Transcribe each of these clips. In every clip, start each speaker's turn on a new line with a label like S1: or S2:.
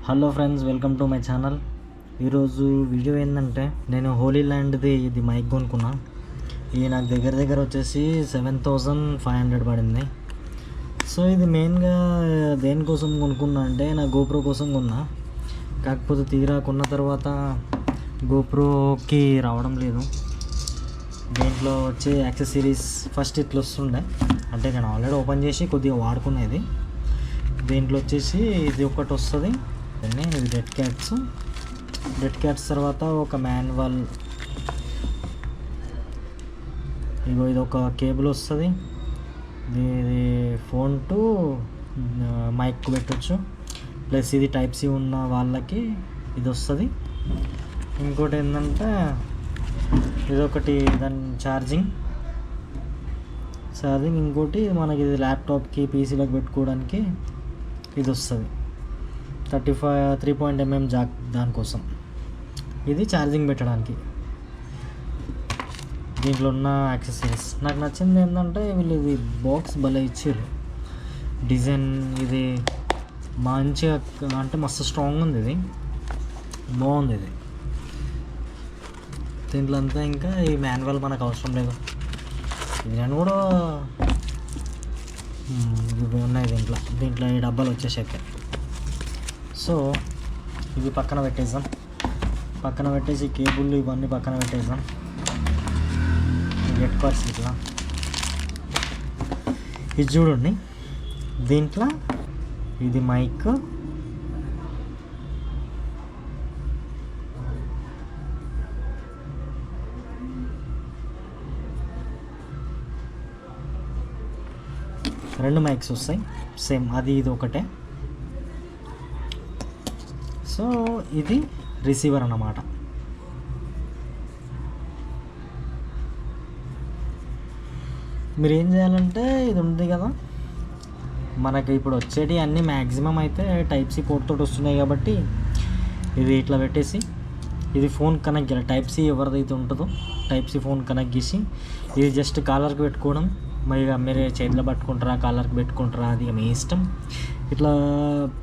S1: Hello friends, welcome to my channel. ఈరోజు video ఏంటంటే నేను హోలీ ల్యాండ్ది ఇది మైక్ కొనుక్కున్నా. ఇది నాకు దగ్గర వచ్చేసి 7,500 పడింది. సో ఇది మెయిన్గా దేనికోసం కొనుక్కున్నా అంటే నా గోప్రో కోసం కొన్నా. కాకపోతే తీరా కొన్న తర్వాత గోప్రోకి రావడం లేదు. దీంట్లో వచ్చే యాక్సెసరీస్ ఫస్ట్ ఇట్లా వస్తుండే, అంటే నేను ఆల్రెడీ ఓపెన్ చేసి కొద్దిగా వాడుకునేది. దీంట్లో వచ్చేసి ఇది ఒకటి వస్తుంది, ఇది డెడ్ క్యాట్స్ తర్వాత ఒక మాన్యువల్, ఇది ఒక కేబుల్ వస్తుంది. ఇది ఫోన్ టు మైక్ పెట్టచ్చు, ప్లస్ ఇది టైప్ సి ఉన్న వాళ్ళకి ఇది వస్తుంది. ఇంకోటి ఏంటంటే ఇదొకటి దాని ఛార్జింగ్. ఇంకోటి మనకి ఇది ల్యాప్టాప్కి పీసీలోకి పెట్టుకోవడానికి ఇది వస్తుంది. 3.mm జాక్ దానికోసం. ఇది ఛార్జింగ్ పెట్టడానికి. దీంట్లో ఉన్న యాక్సెసరీస్ నాకు నచ్చింది ఏంటంటే వీళ్ళు ఇది బాక్స్ భలే ఇచ్చారు. డిజైన్ ఇది మంచిగా, అంటే మస్తు స్ట్రాంగ్ ఉంది, ఇది బాగుంది. ఇది దీంట్లో అంతా ఇంకా ఈ మాన్యువల్ మనకు అవసరం లేదు. ఇది నేను కూడా ఇవి ఉన్నాయి దీంట్లో ఈ డబ్బాలు వచ్చేసాక. సో ఇవి పక్కన పెట్టేసి కేబుల్ ఇవన్నీ పక్కన పెట్టేసాం. హెడ్ కార్డ్స్ ఇట్లా ఇది చూడండి. దీంట్లో ఇది మైక్, రెండు మైక్స్ వస్తాయి సేమ్, అది ఇది ఒకటే. సో ఇది రిసీవర్ అన్నమాట. మీరు ఏం చేయాలంటే ఇది ఉంది కదా, మనకి ఇప్పుడు వచ్చేటి అన్నీ మ్యాక్సిమం అయితే టైప్ సి పోర్ట్ తోటి వస్తున్నాయి కాబట్టి ఇది ఇట్లా పెట్టేసి ఇది ఫోన్ కనెక్ట్ చేయాలి. టైప్ సి ఎవరిదైతే ఉంటుందో టైప్ సి ఫోన్ కనెక్ట్ చేసి ఇది జస్ట్ కాలర్కి పెట్టుకోవడం. మరి ఇక మీరు చేతిలో పట్టుకుంటారా కాలర్కి పెట్టుకుంటారా, అది మీ ఇష్టం. ఇట్లా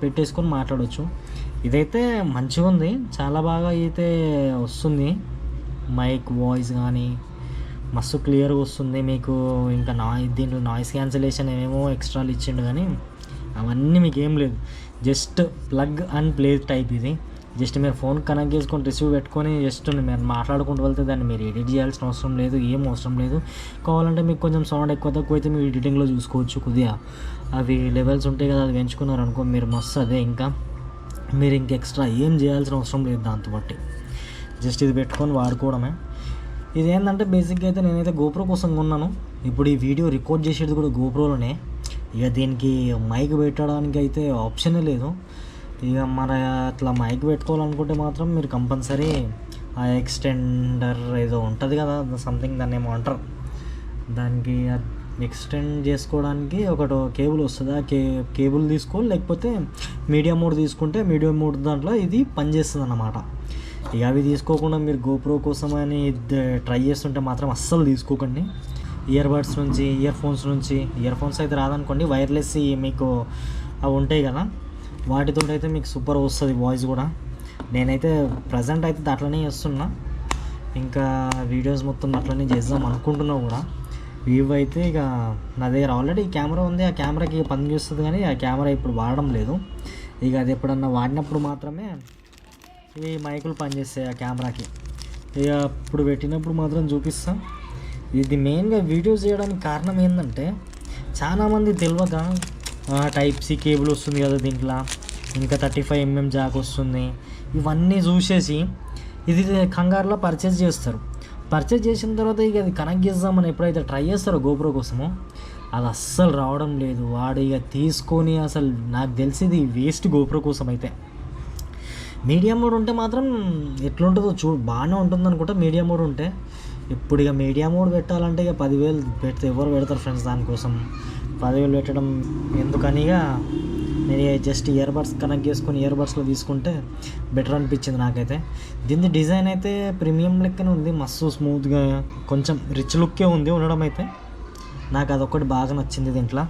S1: పెట్టేసుకొని మాట్లాడవచ్చు. ఇదైతే మంచిగా ఉంది, చాలా బాగా అయితే వస్తుంది. మైక్ వాయిస్ కానీ మస్తు క్లియర్గా వస్తుంది మీకు. ఇంకా దీంట్లో నాయిస్ క్యాన్సిలేషన్ ఏమేమో ఎక్స్ట్రాలు ఇచ్చిండు, కానీ అవన్నీ మీకు ఏం లేదు. Just plug and play type ఇది. జస్ట్ మీరు ఫోన్ కనెక్ట్ చేసుకొని రిసీవ్ పెట్టుకొని జస్ట్ మీరు మాట్లాడుకుంటూ వెళ్తే దాన్ని మీరు ఎడిట్ చేయాల్సిన అవసరం లేదు, ఏం అవసరం లేదు. కావాలంటే మీకు కొంచెం సౌండ్ ఎక్కువ తక్కువ అయితే మీరు ఎడిటింగ్లో చూసుకోవచ్చు. కొద్దిగా అవి లెవెల్స్ ఉంటాయి కదా, అది పెంచుకున్నారు అనుకో మీరు మస్తు. అదే ఇంకా మీరు ఎక్స్ట్రా ఏం చేయాల్సిన అవసరం లేదు దాంతో బట్టి. జస్ట్ ఇది పెట్టుకొని వాడుకోవడమే. ఇది ఏంటంటే బేసిక్గా అయితే నేనైతే గోప్రో కోసం కొన్నాను. ఇప్పుడు ఈ వీడియో రికార్డ్ చేసేది కూడా గోప్రోలోనే. ఇక దీనికి మైక్ పెట్టడానికి అయితే ఆప్షనే లేదు. ఇక మన అట్లా మైక్ పెట్టుకోవాలనుకుంటే మాత్రం మీరు కంపల్సరీ ఆ ఎక్స్టెండర్ ఏదో ఉంటుంది కదా, సంథింగ్ దాన్ని ఏమో అంటారు, దానికి ఎక్స్టెండ్ చేసుకోవడానికి ఒకటి కేబుల్ వస్తుంది. ఆ కేబుల్ తీసుకోవాలి, లేకపోతే మీడియా మోడ్ తీసుకుంటే మీడియా మోడ్ దాంట్లో ఇది పనిచేస్తుంది అన్నమాట. ఇక అవి తీసుకోకుండా మీరు గోప్రో కోసం అని ట్రై చేస్తుంటే మాత్రం అస్సలు తీసుకోకండి. ఇయర్ ఫోన్స్ అయితే రాదనుకోండి, వైర్లెస్ మీకు అవి ఉంటాయి కదా, వాటితో అయితే మీకు సూపర్ వస్తుంది వాయిస్ కూడా. నేనైతే ప్రజెంట్ అయితే అట్లనే చేస్తున్నా, ఇంకా వీడియోస్ మొత్తం అట్లనే చేద్దాం అనుకుంటున్నా కూడా. వ్యూ అయితే ఇక నా దగ్గర ఆల్రెడీ కెమెరా ఉంది, ఆ కెమెరాకి పని చేస్తుంది, కానీ ఆ కెమెరా ఇప్పుడు వాడడం లేదు. ఇక అది ఎప్పుడన్నా వాడినప్పుడు మాత్రమే ఈ మైకులు పనిచేస్తాయి ఆ కెమెరాకి. ఇక ఇప్పుడు పెట్టినప్పుడు మాత్రం చూపిస్తాం. ఇది మెయిన్గా వీడియోస్ చేయడానికి కారణం ఏంటంటే చాలామంది తెలియక టైప్ సి కేబుల్ వస్తుంది కదా దీంట్లో, ఇంకా 35mm జాక్ వస్తుంది, ఇవన్నీ చూసేసి ఇది కంగారులో పర్చేజ్ చేస్తారు. పర్చేజ్ చేసిన తర్వాత ఇక అది కనెక్ట్ చేద్దామని ఎప్పుడైతే ట్రై చేస్తారో గోప్రో కోసమో అది అస్సలు రావడం లేదు. వాడు ఇక తీసుకొని అసలు నాకు తెలిసింది వేస్ట్ గోప్రో కోసం అయితే. మీడియా మోడ్ ఉంటే మాత్రం ఎట్లుంటుందో బాగానే ఉంటుంది అనుకుంటా. మీడియా మోడ్ ఉంటే ఇప్పుడు ఇక మీడియా మోడ్ పెట్టాలంటే ఇక 10,000 పెడితే ఎవరు పెడతారు ఫ్రెండ్స్ దానికోసం. 10,000 పెట్టడం ఎందుకని ఇక నేను జస్ట్ ఇయర్ బడ్స్ కనెక్ట్ చేసుకొని ఇయర్ బడ్స్లో తీసుకుంటే బెటర్ అనిపించింది నాకైతే. దీని డిజైన్ అయితే ప్రీమియం లెక్కనే ఉంది, మస్తు స్మూత్గా కొంచెం రిచ్ లుక్కే ఉంది ఉండడం అయితే. నాకు అదొకటి బాగా నచ్చింది దీంట్లో.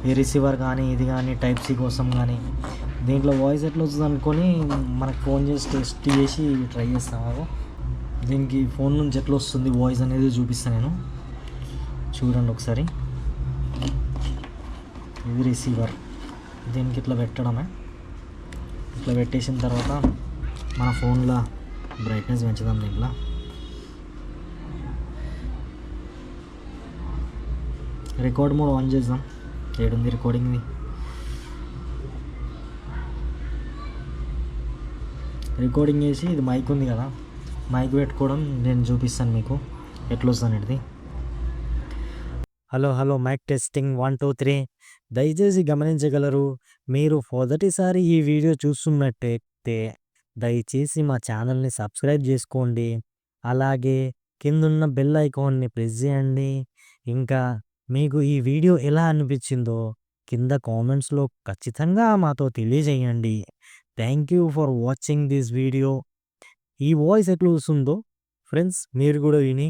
S1: ఈ రిసీవర్ కానీ ఇది కానీ టైప్ సి కోసం కానీ దీంట్లో వాయిస్ ఎట్లా వస్తుంది అనుకొని మనకు ఫోన్ చేసి టెస్ట్ చేసి ట్రై చేస్తాము. దీనికి ఫోన్ నుంచి ఎట్లా వస్తుంది వాయిస్ అనేది చూపిస్తాను నేను, చూడండి ఒకసారి. ఇది రిసీవర్, దీనికి ఇట్లా పెట్టడమే. ఇట్లా పెట్టేసిన తర్వాత మన ఫోన్లో బ్రైట్నెస్ పెంచుదాం. దీంట్లో రికార్డ్ మోడ్ ఆన్ చేద్దాం. ఏడుంది రికార్డింగ్ది? రికార్డింగ్ చేసి ఇది మైక్ ఉంది కదా, మైక్ పెట్టుకోవడం నేను చూపిస్తాను మీకు ఎట్లా వస్తుంది అనేది. Hello hello, mic testing 1 2 3. దయచేసి గమనించగలరు, మీరు మొదటిసారి ఈ వీడియో చూస్తున్నట్టయితే దయచేసి మా ఛానల్ని సబ్స్క్రైబ్ చేసుకోండి. అలాగే కిందున్న బెల్ ఐకాన్ని ప్రెస్ చేయండి. ఇంకా మీకు ఈ వీడియో ఎలా అనిపించిందో కింద కామెంట్స్లో ఖచ్చితంగా మాతో తెలియజేయండి. Thank you for watching this video. ఈ వాయిస్ ఎట్లా వస్తుందో ఫ్రెండ్స్ మీరు కూడా విని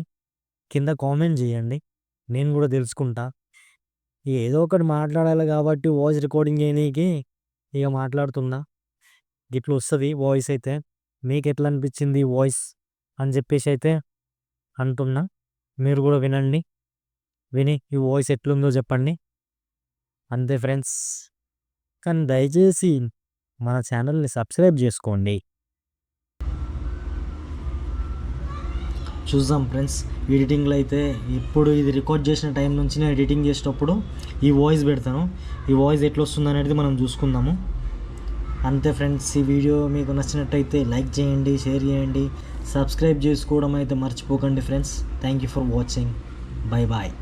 S1: కింద కామెంట్ చేయండి, నేను కూడా తెలుసుకుంటా. ఏదో ఒకటి మాట్లాడాలి కాబట్టి వాయిస్ రికార్డింగ్ చేయనీకి ఇక మాట్లాడుతున్నా. ఇట్లా వస్తుంది వాయిస్. అయితే మీకు ఎట్లా అనిపించింది వాయిస్ అని చెప్పేసి అయితే అంటున్నా. మీరు కూడా వినండి, విని ఈ వాయిస్ ఎట్లుందో చెప్పండి. అంతే ఫ్రెండ్స్, కానీ దయచేసి మన ఛానల్ని సబ్స్క్రైబ్ చేసుకోండి. చూద్దాం ఫ్రెండ్స్, ఎడిటింగ్లో అయితే ఇప్పుడు ఇది రికార్డ్ చేసిన టైం నుంచి నేను ఎడిటింగ్ చేసేటప్పుడు ఈ వాయిస్ పెడతాను. ఈ వాయిస్ ఎట్లా వస్తుంది అనేది మనం చూసుకుందాము. అంతే ఫ్రెండ్స్, ఈ వీడియో మీకు నచ్చినట్టయితే లైక్ చేయండి, షేర్ చేయండి, సబ్స్క్రైబ్ చేసుకోవడం అయితే మర్చిపోకండి friends. Thank you for watching. Bye bye.